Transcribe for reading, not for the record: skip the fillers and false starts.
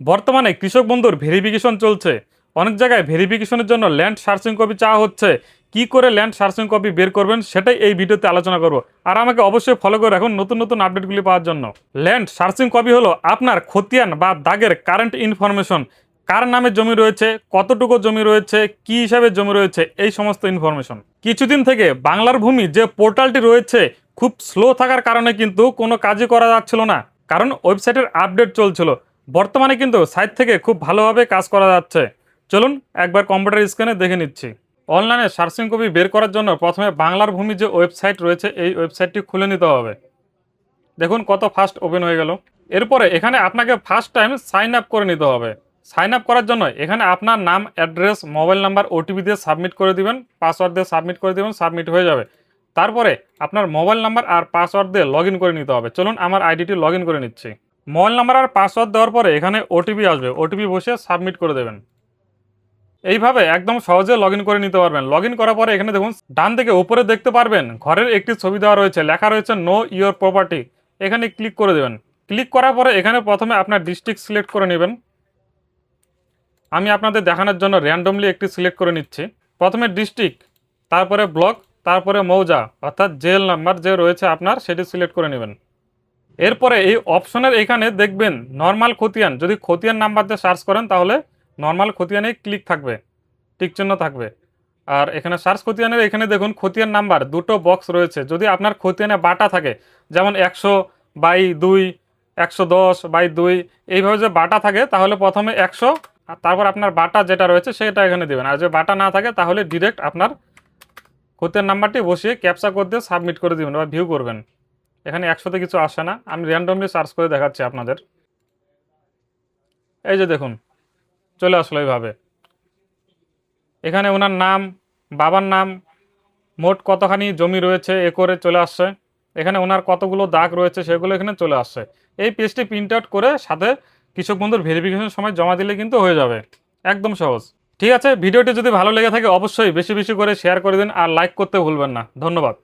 বর্তমানে কৃষক বন্ধুর ভেরিফিকেশন চলছে। অনেক জায়গায় ভেরিফিকেশনের জন্য ল্যান্ড সার্চিং কপি চাওয়া হচ্ছে। কি করে ল্যান্ড সার্চিং কপি বের করবেন সেটাই এই ভিডিওতে আলোচনা করব। আর আমাকে অবশ্যই ফলো করে রাখুন নতুন নতুন আপডেটগুলি পাওয়ার জন্য। ল্যান্ড সার্চিং কপি হলো আপনার খতিয়ান বা দাগের কারেন্ট ইনফরমেশন। কার নামে জমি রয়েছে, কতটুকু জমি রয়েছে, কি হিসাবে জমি রয়েছে, এই সমস্ত ইনফরমেশন। কিছুদিন থেকে বাংলার ভূমি যে পোর্টালটি রয়েছে খুব স্লো থাকার কারণে কিন্তু কোনো কাজই করা যাচ্ছিল না, কারণ ওয়েবসাইটের আপডেট চলছিল। বর্তমানে কিন্তু সাইট থেকে খুব ভালোভাবে কাজ করা যাচ্ছে। চলুন একবার কম্পিউটার স্ক্রিনে দেখে নিচ্ছি। অনলাইনে সার্চিং কপি বের করার জন্য প্রথমে বাংলার ভূমি যে ওয়েবসাইট রয়েছে এই ওয়েবসাইটটি খুলে নিতে হবে। দেখুন কত ফাস্ট ওপেন হয়ে গেল। এরপরে এখানে আপনাকে ফার্স্ট টাইম সাইন আপ করে নিতে হবে। সাইন আপ করার জন্য এখানে আপনার নাম, অ্যাড্রেস, মোবাইল নাম্বার, ওটিপি দিয়ে সাবমিট করে দিবেন, পাসওয়ার্ড দিয়ে সাবমিট করে দিবেন, সাবমিট হয়ে যাবে। তারপরে আপনার মোবাইল নাম্বার আর পাসওয়ার্ড দিয়ে লগ ইন করে নিতে হবে। চলুন আমার আইডিটি লগ ইন করে নিচ্ছি। মোবাইল নাম্বার আর পাসওয়ার্ড দেওয়ার পরে এখানে ওটিপি আসবে, ওটিপি বসে সাবমিট করে দেবেন। এইভাবে একদম সহজে লগ ইন করে নিতে পারবেন। লগ ইন করার পরে এখানে দেখুন ডান দিকে উপরে দেখতে পারবেন ঘরের একটি ছবি দেওয়া রয়েছে, লেখা রয়েছে নো ইওর প্রপার্টি। এখানে ক্লিক করে দেবেন। ক্লিক করার পরে এখানে প্রথমে আপনার ডিস্ট্রিক্ট সিলেক্ট করে নেবেন। আমি আপনাদের দেখানোর জন্য র্যান্ডমলি একটি সিলেক্ট করে নিচ্ছি। প্রথমে ডিস্ট্রিক্ট, তারপরে ব্লক, তারপরে মৌজা অর্থাৎ জেল নাম্বার যে রয়েছে আপনার সেটি সিলেক্ট করে নেবেন। এরপরে এই অপশনের এখানে দেখবেন নর্মাল খতিয়ান। যদি খতিয়ান নাম্বার দিয়ে সার্চ করেন তাহলে নর্মাল খতিয়ানে ক্লিক থাকবে, টিক চিহ্ন থাকবে। আর এখানে সার্চ খতিয়ানের এখানে দেখুন খতিয়ান নাম্বার দুটো বক্স রয়েছে। যদি আপনার খতিয়ানে বাটা থাকে, যেমন 100/2, 110/2, এইভাবে যে বাটা থাকে তাহলে প্রথমে 100, আর তারপর আপনার বাটা যেটা রয়েছে সেটা এখানে দেবেন। আর যদি বাটা না থাকে তাহলে ডিরেক্ট আপনার খতিয়ান নাম্বারটি বসিয়ে ক্যাপচা কোড দিয়ে সাবমিট করে দেবেন বা ভিউ করবেন। এখানে 100তে কিছু আসে না, আমি র্যান্ডমলি সার্চ করে দেখাচ্ছি আপনাদের। এই যে দেখুন চলে আসলো এইভাবে। এখানে ওনার নাম, বাবার নাম, মোট কতখানি জমি রয়েছে এ করে চলে আসছে। এখানে ওনার কতগুলো দাগ রয়েছে সেগুলো এখানে চলে আসছে। এই পেজটি প্রিন্ট আউট করে সাথে কৃষক বন্ধুর ভেরিফিকেশনের সময় জমা দিলে কিন্তু হয়ে যাবে। একদম সহজ। ঠিক আছে, ভিডিওটি যদি ভালো লেগে থাকে অবশ্যই বেশি বেশি করে শেয়ার করে দিন আর লাইক করতে ভুলবেন না। ধন্যবাদ।